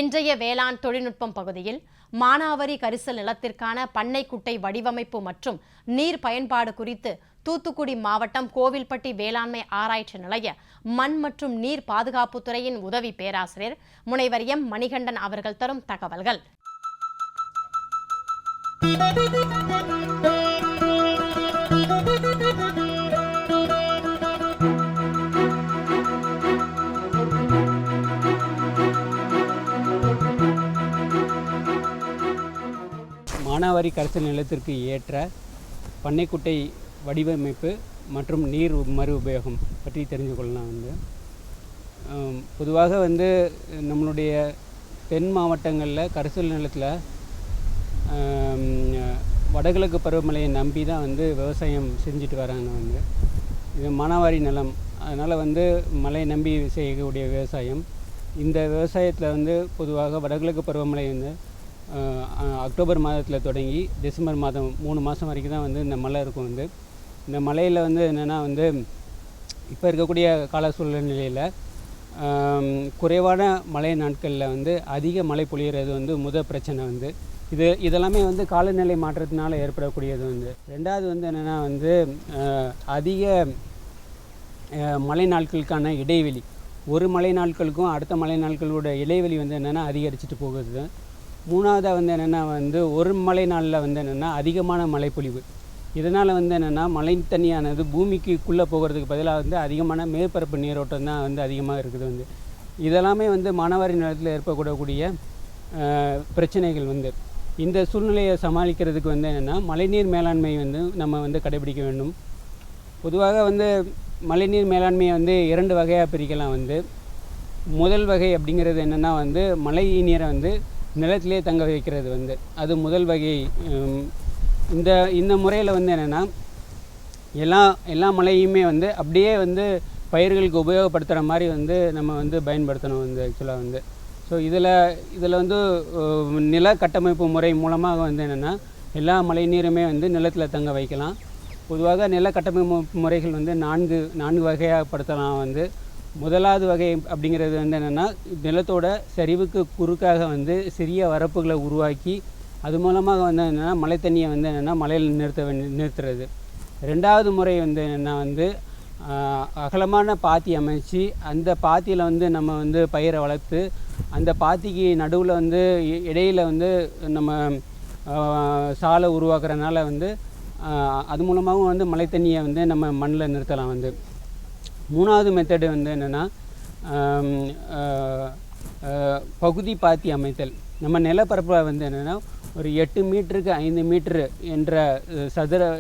இன்றைய வேளாண் தொழில்நுட்பம் பகுதியில் மானாவாரி கரிசல் நிலத்திற்கான பண்ணை குட்டை வடிவமைப்பு மற்றும் நீர் பயன்பாடு குறித்து தூத்துக்குடி மாவட்டம் கோவில்பட்டி வேளாண்மை ஆராய்ச்சி நிலைய மண் மற்றும் நீர் பாதுகாப்பு துறையின் உதவி பேராசிரியர் முனைவர் எம் மணிகண்டன் அவர்கள் தரும் தகவல்கள். மானாவாரி கரிசல் நிலத்திற்கு ஏற்ற பண்ணைக்குட்டை வடிவமைப்பு மற்றும் நீர் மறு உபயோகம் பற்றி தெரிஞ்சு கொள்ளலாம். பொதுவாக நம்மளுடைய தென் மாவட்டங்களில் கரிசல் நிலத்தில் வடகிழக்கு பருவமழையை நம்பி தான் விவசாயம் செஞ்சுட்டு வராங்க. இது மானாவாரி நிலம், அதனால் மழையை நம்பி செய்யக்கூடிய விவசாயம். இந்த விவசாயத்தில் பொதுவாக வடகிழக்கு பருவமழை அக்டோபர் மாதத்தில் தொடங்கி டிசம்பர் மாதம் 3 மாதம் வரைக்கும் தான் இந்த மழை இருக்கும். இந்த மழையில் என்னென்னா இப்போ இருக்கக்கூடிய கால சூழ்நிலையில் குறைவான மழை நாட்களில் அதிக மழை பொழிகிறது முதல் பிரச்சனை. இதெல்லாமே காலநிலை மாற்றத்தினால ஏற்படக்கூடியது. ரெண்டாவது என்னென்னா அதிக மழை நாட்களுக்கான இடைவெளி, ஒரு மழை நாட்களுக்கும் அடுத்த மழை நாட்களோட இடைவெளி என்னென்னா அதிகரிச்சுட்டு போகுது. மூணாவதாக என்னென்னா ஒரு மழை நாளில் என்னென்னா அதிகமான மழைப்பொழிவு. இதனால் என்னென்னா மழை தண்ணியானது பூமிக்குள்ளே போகிறதுக்கு பதிலாக அதிகமான மேற்பரப்பு நீரோட்டம் தான் அதிகமாக இருக்குது. இதெல்லாமே மானாவாரி நிலத்தில் ஏற்படக்கூடிய பிரச்சனைகள். இந்த சூழ்நிலையை சமாளிக்கிறதுக்கு என்னென்னா மழைநீர் மேலாண்மை நம்ம கடைபிடிக்க வேண்டும். பொதுவாக மழைநீர் மேலாண்மையை 2 வகையாக பிரிக்கலாம். முதல் வகை அப்படிங்கிறது என்னென்னா மழை நீரை நிலத்திலே தங்க வைக்கிறது. அது முதல் வகை. இந்த முறையில் என்னென்னா எல்லா மழையுமே அப்படியே பயிர்களுக்கு உபயோகப்படுத்துகிற மாதிரி நம்ம பயன்படுத்தணும். ஆக்சுவலாக ஸோ இதில் நில கட்டமைப்பு முறை மூலமாக என்னென்னா எல்லா மழை நீருமே நிலத்தில் தங்க வைக்கலாம். பொதுவாக நில கட்டமைப்பு முறைகள் 4 வகையாக படுத்தலாம். முதலாவது வகை அப்படிங்கிறது என்னென்னா நிலத்தோட சரிவுக்கு குறுக்காக சிறிய வரப்புகளை உருவாக்கி அது மூலமாக என்னென்னா மழை தண்ணியை என்னென்னா மழையில் நிறுத்துறது. ரெண்டாவது முறை என்னென்னா அகலமான பாத்தி அமைச்சு அந்த பாத்தியில் நம்ம பயிரை வளர்த்து அந்த பாத்திக்கு நடுவில் இடையில் நம்ம சாலை உருவாக்குறதுனால அது மூலமாகவும் மழை தண்ணியை நம்ம மண்ணில் நிறுத்தலாம். மூணாவது மெத்தடு என்னென்னா பகுதி பாத்தி அமைத்தல். நம்ம நிலப்பரப்பில் என்னென்னா ஒரு 8 மீட்டருக்கு 5 மீட்ரு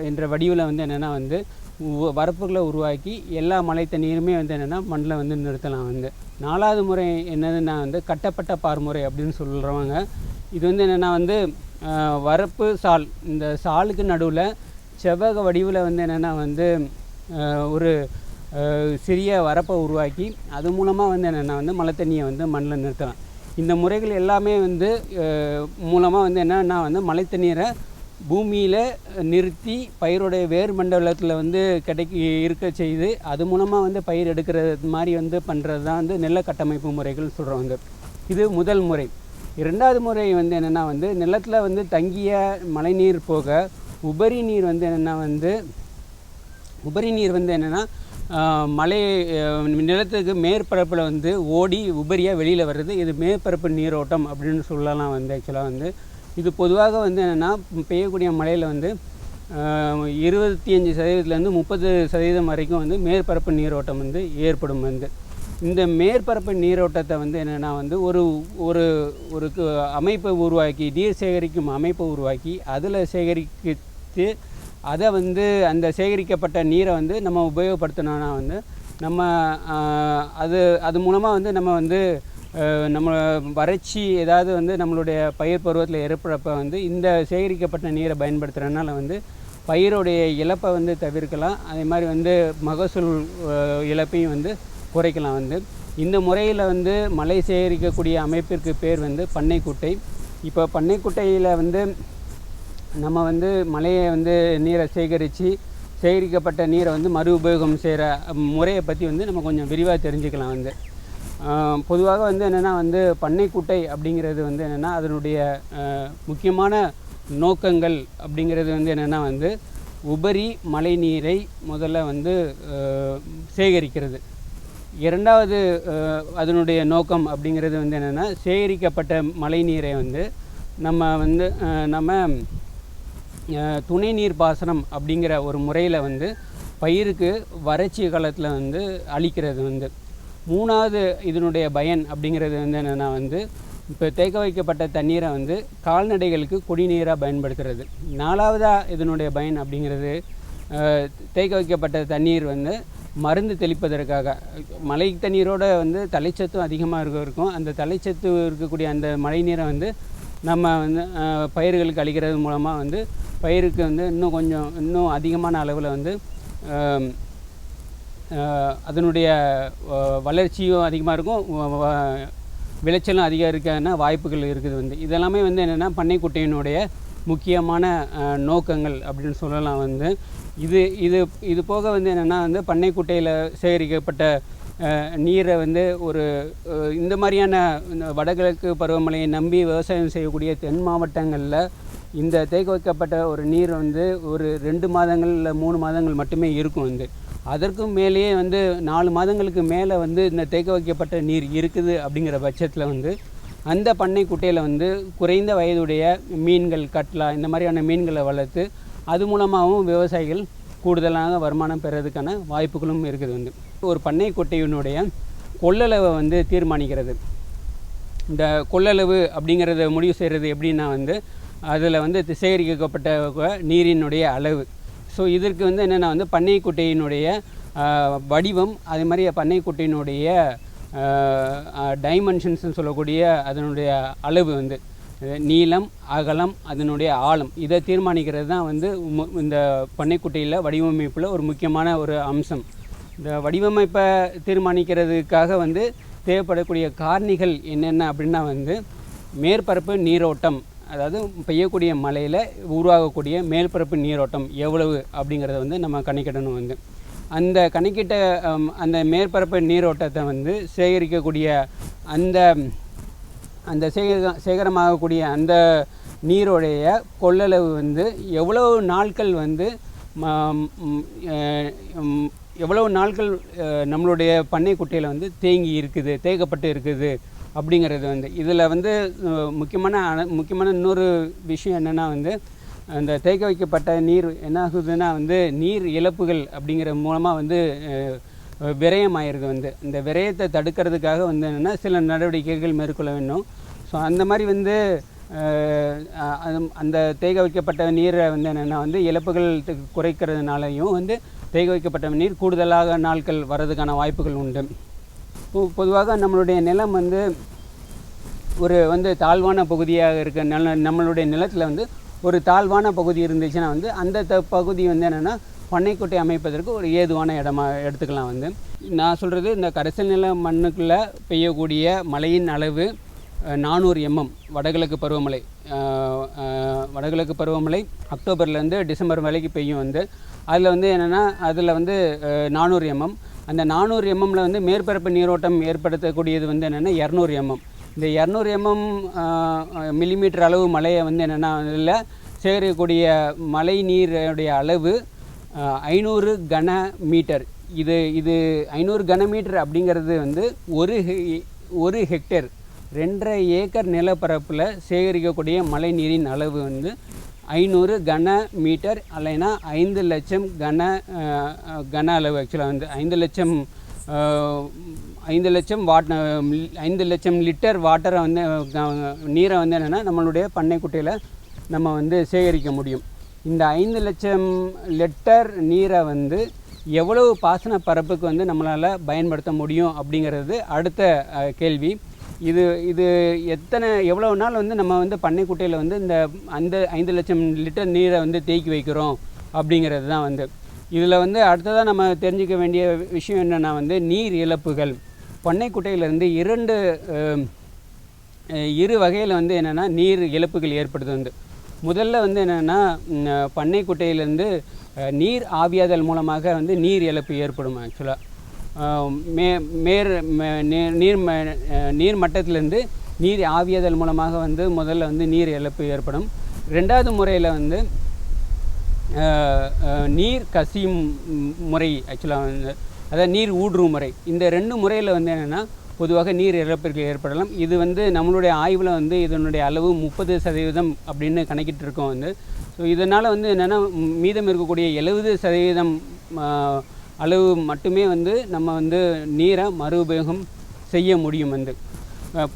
என்ற வடிவில் என்னென்னா வரப்புகளை உருவாக்கி எல்லா மழை தண்ணீருமே என்னென்னா மண்ணில் நிறுத்தலாம். நாலாவது முறை என்னதுன்னா கட்டப்பட்ட பார் அப்படின்னு சொல்கிறவங்க. இது என்னென்னா வரப்பு சால், இந்த சாலுக்கு நடுவில் செவ்வக வடிவில் என்னென்னா ஒரு சிறிய வரப்பை உருவாக்கி அது மூலமாக என்னென்னா மழை தண்ணியை மண்ணில் நிறுத்தலாம். இந்த முறைகள் எல்லாமே மூலமாக என்னென்னா மழை தண்ணீரை பூமியில் நிறுத்தி பயிருடைய வேர் மண்டலத்தில் இருக்க செய்து அது மூலமாக பயிர் எடுக்கிறது மாதிரி பண்ணுறது தான் நில கட்டமைப்பு முறைகள் சொல்கிறோம். இது முதல் முறை. இரண்டாவது முறை என்னென்னா நிலத்தில் தங்கிய மழை நீர் போக உபரி நீர் என்னென்னா உபரி நீர் என்னென்னா மழை நிலத்துக்கு மேற்பரப்பில் ஓடி உபரியாக வெளியில் வர்றது. இது மேற்பரப்பு நீரோட்டம் அப்படின்னு சொல்லலாம். ஆக்சுவலாக இது பொதுவாக என்னென்னா பெய்யக்கூடிய மழையில் 25% 30% வரைக்கும் மேற்பரப்பு நீரோட்டம் ஏற்படும். இந்த மேற்பரப்பு நீரோட்டத்தை என்னென்னா ஒரு ஒரு ஒரு அமைப்பை உருவாக்கி, நீர் சேகரிக்கும் அமைப்பை உருவாக்கி அதில் சேகரித்து அதை அந்த சேகரிக்கப்பட்ட நீரை நம்ம உபயோகப்படுத்தினோன்னா நம்ம அது மூலமாக நம்ம நம்ம வறட்சி ஏதாவது நம்மளுடைய பயிர் பருவத்தில் ஏற்படுறப்ப இந்த சேகரிக்கப்பட்ட நீரை பயன்படுத்துகிறதுனால பயிருடைய இழப்பை தவிர்க்கலாம். அதே மாதிரி மகசூல் இழப்பையும் குறைக்கலாம். இந்த முறையில் மழை சேகரிக்கக்கூடிய அமைப்பிற்கு பேர் பண்ணைக்குட்டை. இப்போ பண்ணைக்குட்டையில் நம்ம மழையை நீரை சேகரிக்கப்பட்ட நீரை மறு உபயோகம் செய்கிற முறையை பற்றி நம்ம கொஞ்சம் விரிவாக தெரிஞ்சுக்கலாம். பொதுவாக வந்து என்னென்னா வந்து பண்ணைக்குட்டை அப்படிங்கிறது வந்து என்னென்னா அதனுடைய முக்கியமான நோக்கங்கள் அப்படிங்கிறது வந்து என்னென்னா வந்து உபரி மழை நீரை முதல்ல வந்து சேகரிக்கிறது. இரண்டாவது அதனுடைய நோக்கம் அப்படிங்கிறது வந்து என்னென்னா சேகரிக்கப்பட்ட மழை நீரை வந்து நம்ம துணை நீர் பாசனம் அப்படிங்கிற ஒரு முறையில் வந்து பயிருக்கு வறட்சி காலத்தில் வந்து அளிக்கிறது வந்து. மூணாவது இதனுடைய பயன் அப்படிங்கிறது வந்து என்னென்னா வந்து இப்போ தேக்க வைக்கப்பட்ட தண்ணீரை வந்து கால்நடைகளுக்கு குடிநீராக பயன்படுத்துறது. நாலாவதாக இதனுடைய பயன் அப்படிங்கிறது தேக்க வைக்கப்பட்ட தண்ணீர் வந்து மருந்து தெளிப்பதற்காக மழை தண்ணீரோடு வந்து தலைச்சத்தும் அதிகமாக இருக்கும். அந்த தலைச்சத்து இருக்கக்கூடிய அந்த மழை நீரை வந்து நம்ம வந்து பயிர்களுக்கு அளிக்கிறது மூலமாக வந்து பயிருக்கு வந்து இன்னும் அதிகமான அளவில் வந்து அதனுடைய வளர்ச்சியும் அதிகமாக இருக்கும், விளைச்சலும் அதிகம் இருக்கான வாய்ப்புகள் இருக்குது வந்து. இதெல்லாமே வந்து என்னென்னா பண்ணைக்குட்டையினுடைய முக்கியமான நோக்கங்கள் அப்படின்னு சொல்லலாம் வந்து. இது போக வந்து என்னென்னா வந்து பண்ணைக்குட்டையில் சேகரிக்கப்பட்ட நீரை வந்து இந்த மாதிரியான வடகிழக்கு பருவமழையை நம்பி விவசாயம் செய்யக்கூடிய தென் மாவட்டங்களில் இந்த தேக்க வைக்கப்பட்ட ஒரு நீர் வந்து ஒரு 2 மாதங்கள் இல்லை 3 மாதங்கள் மட்டுமே இருக்கும் வந்து. அதற்கும் மேலேயே வந்து 4 மாதங்களுக்கு மேலே வந்து இந்த தேக்க வைக்கப்பட்ட நீர் இருக்குது அப்படிங்கிற பட்சத்தில் வந்து அந்த பண்ணை குட்டையில் வந்து குறைந்த வயதுடைய மீன்கள், கட்லா இந்த மாதிரியான மீன்களை வளர்த்து அது மூலமாகவும் விவசாயிகள் கூடுதலாக வருமானம் பெறதுக்கான வாய்ப்புகளும் இருக்குது வந்து. ஒரு பண்ணை குட்டையினுடைய கொள்ளளவை வந்து தீர்மானிக்கிறது. இந்த கொள்ளளவு அப்படிங்கிறத முடிவு செய்கிறது எப்படின்னா வந்து அதில் வந்து சேகரிக்கப்பட்ட நீரினுடைய அளவு. ஸோ இதற்கு வந்து என்னென்னா வந்து பண்ணைக்குட்டையினுடைய வடிவம், அதே மாதிரி பண்ணைக்குட்டையினுடைய டைமென்ஷன்ஸ்னு சொல்லக்கூடிய அதனுடைய அளவு வந்து நீளம், அகலம், அதனுடைய ஆழம், இதை தீர்மானிக்கிறது தான் வந்து இந்த பண்ணைக்குட்டையில் வடிவமைப்பில் ஒரு முக்கியமான ஒரு அம்சம். இந்த வடிவமைப்பை தீர்மானிக்கிறதுக்காக வந்து தேவைப்படக்கூடிய காரணிகள் என்னென்ன அப்படின்னா வந்து மேற்பரப்பு நீரோட்டம், அதாவது பெய்யக்கூடிய மழையில் உருவாகக்கூடிய மேற்பரப்பு நீரோட்டம் எவ்வளவு அப்படிங்கிறத வந்து நம்ம கணக்கிடணும் வந்து. அந்த கணக்கிட்ட அந்த மேற்பரப்பு நீரோட்டத்தை வந்து சேகரிக்கக்கூடிய அந்த சேகரமாகக்கூடிய அந்த நீரோடைய கொள்ளளவு வந்து எவ்வளவு நாட்கள் நம்மளுடைய பண்ணைக்குட்டையில் வந்து தேக்கப்பட்டு இருக்குது அப்படிங்கிறது வந்து. இதில் வந்து முக்கியமான இன்னொரு விஷயம் என்னென்னா வந்து அந்த தேக்க வைக்கப்பட்ட நீர் என்ன ஆகுதுன்னா வந்து நீர் இழப்புகள் அப்படிங்கிற மூலமாக வந்து விரயமாயிருது வந்து. இந்த விரயத்தை தடுக்கிறதுக்காக வந்து என்னென்னா சில நடவடிக்கைகள் மேற்கொள்ள வேண்டும். ஸோ அந்த மாதிரி வந்து அந்த தேக்க வைக்கப்பட்ட நீரை வந்து என்னென்னா வந்து இழப்புகள் குறைக்கிறதுனாலையும் வந்து தேக்க வைக்கப்பட்ட நீர் கூடுதலாக நாட்கள் வர்றதுக்கான வாய்ப்புகள் உண்டு. பொதுவாக நம்மளுடைய நிலம் வந்து ஒரு தாழ்வான பகுதியாக இருக்க நம்மளுடைய நிலத்தில் வந்து ஒரு தாழ்வான பகுதி இருந்துச்சுன்னா வந்து அந்த பகுதி வந்து என்னென்னா பண்ணைக்குட்டை அமைப்பதற்கு ஒரு ஏதுவான இடமா எடுத்துக்கலாம் வந்து. நான் சொல்கிறது இந்த கரிசல் நில மண்ணுக்குள்ளே பெய்யக்கூடிய மழையின் அளவு 400 mm வடகிழக்கு பருவமழை அக்டோபர்லேருந்து டிசம்பர் வரைக்கும் பெய்யும் வந்து. அதில் வந்து என்னென்னா அதில் வந்து 400 mm. அந்த 400 mmல வந்து மேற்பரப்பு நீரோட்டம் ஏற்படுத்தக்கூடியது வந்து என்னென்னா 200 mm. இந்த 200 மில்லிமீட்டர் அளவு மழையை வந்து என்னென்னா அதில் சேகரிக்கக்கூடிய மழை நீருடைய அளவு 500 கன மீட்டர். இது 500 கன மீட்டர் அப்படிங்கிறது வந்து ஒரு ஹெக்டேர் 2.5 ஏக்கர் நிலப்பரப்பில் சேகரிக்கக்கூடிய மழை நீரின் அளவு வந்து 500 கன மீட்டர், அல்லைனா 5 லட்சம் கன அளவு. ஆக்சுவலாக வந்து 5 லட்சம் லிட்டர் வாட்டரை வந்து நீரை வந்து என்னென்னா நம்மளுடைய பண்ணைக்குட்டையில் நம்ம வந்து சேகரிக்க முடியும். இந்த 5 லட்சம் லிட்டர் நீரை வந்து எவ்வளவு பாசன பரப்புக்கு வந்து நம்மளால் பயன்படுத்த முடியும் அப்படிங்கிறது அடுத்த கேள்வி. இது எவ்வளவு நாள் வந்து நம்ம வந்து பண்ணைக்குட்டையில் வந்து அந்த 5 லட்சம் லிட்டர் நீரை வந்து தேக்கி வைக்கிறோம் அப்படிங்கிறது தான் வந்து. இதில் வந்து அடுத்ததாக நம்ம தெரிஞ்சிக்க வேண்டிய விஷயம் என்னென்னா வந்து நீர் இழப்புகள். பண்ணைக்குட்டையிலேருந்து இரு வகையில் வந்து என்னென்னா நீர் இழப்புகள் ஏற்படுது வந்து. முதல்ல வந்து என்னென்னா பண்ணைக்குட்டையிலேருந்து நீர் ஆவியாதல் மூலமாக வந்து நீர் இழப்பு ஏற்படும். ஆக்சுவலாக நீர் மட்டத்திலிருந்து நீர் ஆவியாதல் மூலமாக வந்து முதல்ல வந்து நீர் இழப்பு ஏற்படும். ரெண்டாவது முறையில் வந்து நீர் கசியும் முறை, ஆக்சுவலாக வந்து அதாவது நீர் ஊடுருவும் முறை. இந்த 2 முறையில் வந்து என்னென்னா பொதுவாக நீர் இழப்பிற்கு ஏற்படலாம். இது வந்து நம்மளுடைய ஆய்வில் வந்து இதனுடைய அளவு 30% அப்படின்னு கணக்கிட்டு இருக்கோம் வந்து. ஸோ இதனால் வந்து என்னென்னா மீதம் இருக்கக்கூடிய 70% அளவு மட்டுமே வந்து நம்ம வந்து நீரை மறு உபயோகம் செய்ய முடியும். வந்து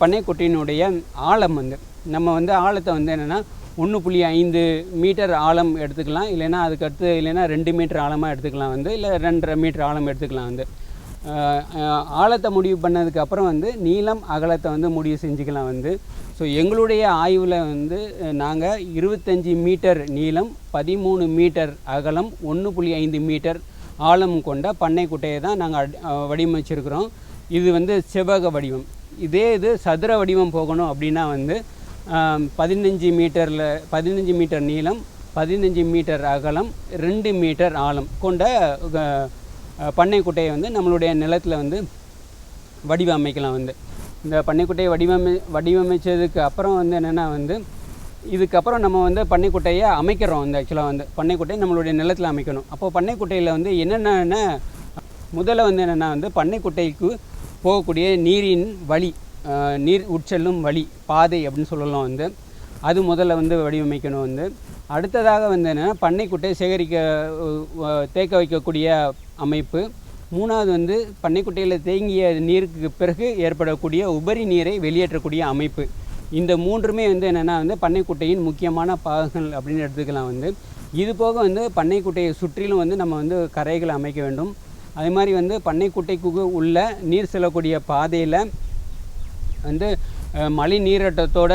பண்ணைக்குட்டையினுடைய ஆழம் வந்து நம்ம வந்து ஆழத்தை வந்து என்னென்னா 1.5 மீட்டர் ஆழம் எடுத்துக்கலாம், இல்லைன்னா அதுக்கடுத்து இல்லைன்னா 2 மீட்டர் ஆழமாக எடுத்துக்கலாம் வந்து, இல்லை 2.5 மீட்டர் ஆழம் எடுத்துக்கலாம் வந்து. ஆழத்தை முடிவு பண்ணதுக்கப்புறம் வந்து நீளம் அகலத்தை வந்து முடிவு செஞ்சுக்கலாம் வந்து. ஸோ எங்களுடைய ஆய்வில் வந்து நாங்கள் 25 மீட்டர் நீளம் 13 மீட்டர் அகலம் 1.5 மீட்டர் ஆழம் கொண்ட பண்ணைக்குட்டையை தான் நாங்கள் வடிவமைச்சிருக்கிறோம். இது வந்து செவ்வக வடிவம். இது சதுர வடிவம் போகணும் அப்படின்னா வந்து 15 மீட்டர் நீளம் 15 மீட்டர் அகலம் 2 மீட்டர் ஆழம் கொண்ட பண்ணைக்குட்டையை வந்து நம்மளுடைய நிலத்தில் வந்து வடிவமைக்கலாம் வந்து. இந்த பண்ணைக்குட்டையை வடிவமைச்சதுக்கு அப்புறம் வந்து என்னென்னா வந்து இதுக்கப்புறம் நம்ம வந்து பண்ணைக்குட்டையை அமைக்கிறோம் வந்து. ஆக்சுவலாக வந்து பண்ணைக்குட்டையை நம்மளுடைய நிலத்தில் அமைக்கணும். அப்போது பண்ணைக்குட்டையில் வந்து என்னென்ன முதல்ல வந்து என்னென்னா வந்து பண்ணைக்குட்டைக்கு போகக்கூடிய நீரின் வழி, நீர் உட்செல்லும் வழி, பாதை அப்படின்னு சொல்லலாம் வந்து. அது முதல்ல வந்து வடிவமைக்கணும் வந்து. அடுத்ததாக வந்து என்னென்னா பண்ணைக்குட்டை தேக்க வைக்கக்கூடிய அமைப்பு. மூணாவது வந்து பண்ணைக்குட்டையில் தேங்கிய நீருக்கு பிறகு ஏற்படக்கூடிய உபரி நீரை வெளியேற்றக்கூடிய அமைப்பு. இந்த 3மே வந்து என்னென்னா வந்து பண்ணைக்குட்டையின் முக்கியமான பாகங்கள் அப்படின்னு எடுத்துக்கலாம் வந்து. இது போக வந்து பண்ணைக்குட்டையை சுற்றிலும் வந்து நம்ம வந்து கரைகளை அமைக்க வேண்டும். அதே மாதிரி வந்து பண்ணைக்குட்டைக்கு உள்ள நீர் செல்லக்கூடிய பாதையில் வந்து மழை நீரோட்டத்தோட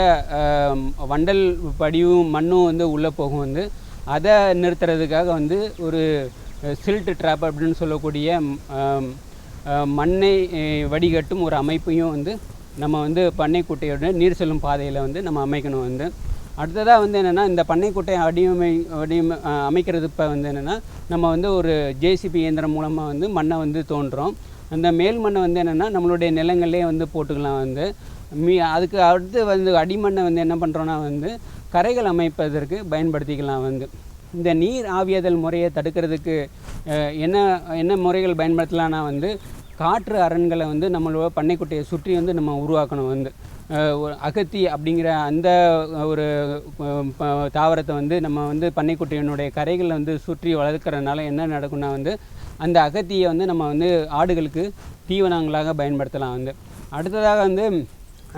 வண்டல் படிவும் மண்ணும் வந்து உள்ளே போகும் வந்து. அதை நிறுத்துறதுக்காக வந்து ஒரு சில்ட் ட்ராப் அப்படின்னு சொல்லக்கூடிய மண்ணை வடிகட்டும் ஒரு அமைப்பையும் வந்து நம்ம வந்து பண்ணைக்குட்டையோட நீர் செல்லும் பாதையில் வந்து நம்ம அமைக்கணும் வந்து. அடுத்ததாக வந்து என்னென்னா இந்த பண்ணைக்குட்டை அமைக்கிறது இப்போ வந்து என்னென்னா நம்ம வந்து ஒரு ஜேசிபி இயந்திரம் மூலமாக வந்து மண்ணை வந்து தோண்டுறோம். அந்த மேல் மண்ணை வந்து என்னென்னா நம்மளுடைய நிலங்கள்லேயே வந்து போட்டுக்கலாம் வந்து. அதுக்கு அடுத்து வந்து அடிமண்ணை வந்து என்ன பண்ணுறோன்னா வந்து கரைகள் அமைப்பதற்கு பயன்படுத்திக்கலாம் வந்து. இந்த நீர் ஆவியாதல் முறையை தடுக்கிறதுக்கு என்ன முறைகள் பயன்படுத்தலாம்னா வந்து காற்று அரண்களை வந்து நம்மளோட பண்ணைக்குட்டையை சுற்றி வந்து நம்ம உருவாக்கணும் வந்து. அகத்தி அப்படிங்கிற அந்த ஒரு தாவரத்தை வந்து நம்ம வந்து பண்ணைக்குட்டையினுடைய கரைகளை வந்து சுற்றி வளர்க்குறதுனால என்ன நடக்கும்னா வந்து அந்த அகத்தியை வந்து நம்ம வந்து ஆடுகளுக்கு தீவனங்களாக பயன்படுத்தலாம் வந்து. அடுத்ததாக வந்து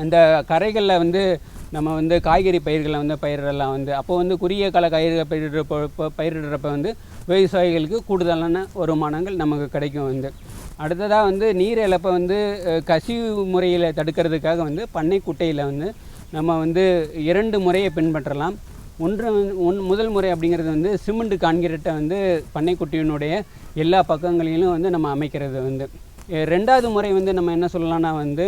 அந்த கரைகளில் வந்து நம்ம வந்து காய்கறி பயிர்களை வந்து பயிரிடலாம் வந்து. அப்போ வந்து குறுகிய கால காய்கறிகளை பயிரிடுறப்ப வந்து விவசாயிகளுக்கு கூடுதலான வருமானங்கள் நமக்கு கிடைக்கும் வந்து. அடுத்ததாக வந்து நீர் இழப்பை வந்து கசிவு முறையில் தடுக்கிறதுக்காக வந்து பண்ணைக்குட்டையில் வந்து நம்ம வந்து 2 முறையை பின்பற்றலாம். முதல் முறை அப்படிங்கிறது வந்து சிமெண்ட் கான்கிரீட்டை வந்து பண்ணைக்குட்டையினுடைய எல்லா பக்கங்களிலும் வந்து நம்ம அமைக்கிறது வந்து. ரெண்டாவது முறை வந்து நம்ம என்ன சொல்லலாம்னா வந்து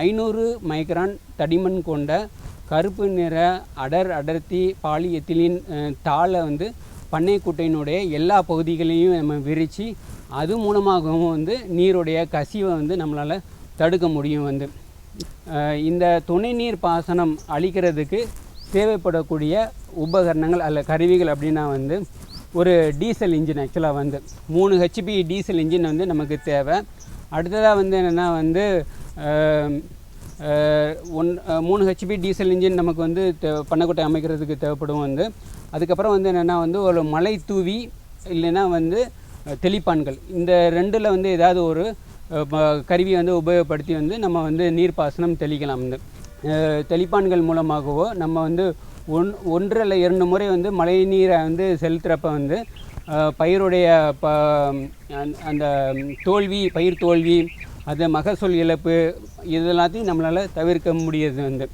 500 மைக்ரான் தடிமண் கொண்ட கருப்பு நிற அடர்த்தி பாலிஎத்திலீன் தாளை வந்து பண்ணைக்குட்டையினுடைய எல்லா பகுதிகளையும் நம்ம விரித்து அது மூலமாகவும் வந்து நீருடைய கசிவை வந்து நம்மளால் தடுக்க முடியும் வந்து. இந்த துணை நீர் பாசனம் அளிக்கிறதுக்கு தேவைப்படக்கூடிய உபகரணங்கள் அல்ல கருவிகள் அப்படின்னா வந்து ஒரு டீசல் இன்ஜின், ஆக்சுவலாக வந்து 3 HP டீசல் இன்ஜின் வந்து நமக்கு தேவை. அடுத்ததாக வந்து என்னென்னா வந்து 3 HP டீசல் இன்ஜின் நமக்கு வந்து பண்ணைக்குட்டை அமைக்கிறதுக்கு தேவைப்படும் வந்து. அதுக்கப்புறம் வந்து என்னென்னா வந்து ஒரு மலை தூவி இல்லைன்னா வந்து தெளிப்பான்கள், இந்த 2ல் வந்து ஏதாவது ஒரு கருவியை வந்து உபயோகப்படுத்தி வந்து நம்ம வந்து நீர்ப்பாசனம் தெளிக்கலாம் வந்து. தெளிப்பான்கள் மூலமாகவோ நம்ம வந்து 1 அல்ல 2 முறை வந்து மழை நீரை வந்து செலுத்துகிறப்ப வந்து பயிருடைய அந்த பயிர் தோல்வி, அது மகசூல் இழப்பு, இது எல்லாத்தையும் நம்மளால் தவிர்க்க முடியாது வந்து.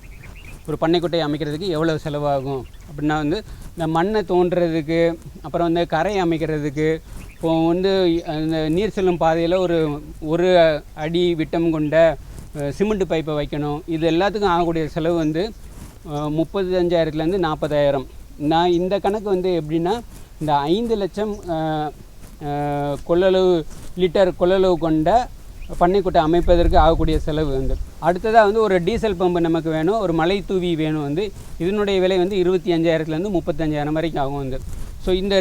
ஒரு பண்ணைக்குட்டை அமைக்கிறதுக்கு எவ்வளோ செலவாகும் அப்படின்னா வந்து இந்த மண்ணை தோண்டுறதுக்கு, அப்புறம் வந்து கரை அமைக்கிறதுக்கு, இப்போ வந்து அந்த நீர் செல்லும் பாதையில் ஒரு அடி விட்டம் கொண்ட சிமெண்ட் பைப்பை வைக்கணும். இது எல்லாத்துக்கும் ஆகக்கூடிய செலவு வந்து 35,000லேருந்து 40,000. நான் இந்த கணக்கு வந்து எப்படின்னா இந்த 5 லட்சம் லிட்டர் கொள்ளளவு கொண்ட பண்ணைக்குட்டை அமைப்பதற்கு ஆகக்கூடிய செலவு வந்து. அடுத்ததாக வந்து ஒரு டீசல் பம்பு நமக்கு வேணும், ஒரு மலை தூவி வேணும் வந்து. இதனுடைய விலை வந்து 25,000லேருந்து 35,000 வரைக்கும் ஆகும் வந்து. ஸோ இந்த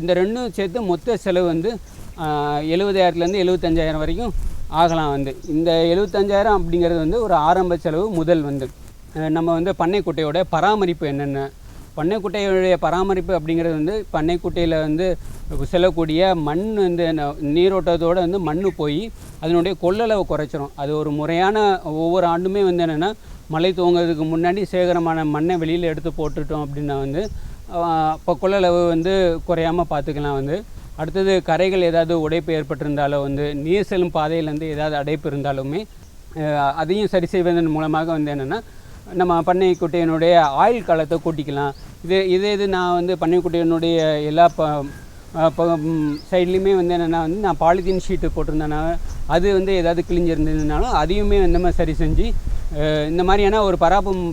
இந்த ரெண்டும் சேர்த்து மொத்த செலவு வந்து 70,000லேருந்து 75,000 வரைக்கும் ஆகலாம் வந்து. இந்த 75,000 அப்படிங்கிறது வந்து ஒரு ஆரம்ப செலவு முதல் வந்து. நம்ம வந்து பண்ணைக்குட்டையோட பராமரிப்பு என்னென்ன, பண்ணைக்குட்டையுடைய பராமரிப்பு அப்படிங்கிறது வந்து பண்ணைக்குட்டையில் வந்து செல்லக்கூடிய மண் வந்து நீரோட்டத்தோடு வந்து மண் போய் அதனுடைய கொள்ளளவு குறைச்சிரும். அது ஒரு முறையான ஒவ்வொரு ஆண்டுமே வந்து என்னென்னா மழை துவங்கிறதுக்கு முன்னாடி சேகரமான மண்ணை வெளியில் எடுத்து போட்டுட்டோம் அப்படின்னா வந்து இப்போ கொள்ளளவு வந்து குறையாமல் பார்த்துக்கலாம் வந்து. அடுத்தது கரைகள் ஏதாவது உடைப்பு ஏற்பட்டிருந்தாலோ வந்து நீர் செல்லும் பாதையில் வந்து ஏதாவது அடைப்பு இருந்தாலுமே அதையும் சரி செய்வதன் மூலமாக வந்து என்னென்னா நம்ம பண்ணைக்குட்டையினுடைய ஆயுள் காலத்தை கூட்டிக்கலாம். இது நான் வந்து பண்ணைக்குட்டையினுடைய எல்லா சைட்லேயுமே வந்து என்னென்னா வந்து நான் பாலித்தீன் ஷீட்டு போட்டிருந்தேன்னா அது வந்து ஏதாவது கிழிஞ்சிருந்ததுனாலும் அதையுமே நம்ம சரி செஞ்சு இந்த மாதிரியான ஒரு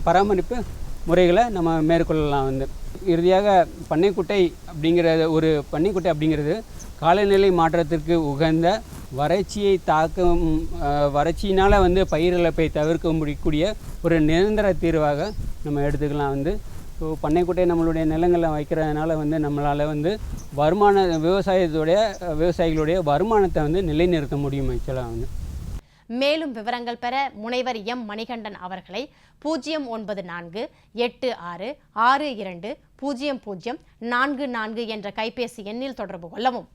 பராமரிப்பு முறைகளை நம்ம மேற்கொள்ளலாம் வந்து. இறுதியாக பண்ணைக்குட்டை அப்படிங்கிறது காலநிலை மாற்றத்திற்கு உகந்த வறட்சியினால் வந்து பயிர் இழப்பை தவிர்க்க முடியக்கூடிய ஒரு நிரந்தர தீர்வாக நம்ம எடுத்துக்கலாம் வந்து. ஸோ பண்ணைக்குட்டை நம்மளுடைய நிலங்களில் வைக்கிறதுனால வந்து நம்மளால் வந்து விவசாயிகளுடைய வருமானத்தை வந்து நிலைநிறுத்த முடியும் ஆக்சுவலாக வந்து. மேலும் விவரங்கள் பெற முனைவர் எம் மணிகண்டன் அவர்களை 09486620044 என்ற கைபேசி எண்ணில் தொடர்பு கொள்ளவும்.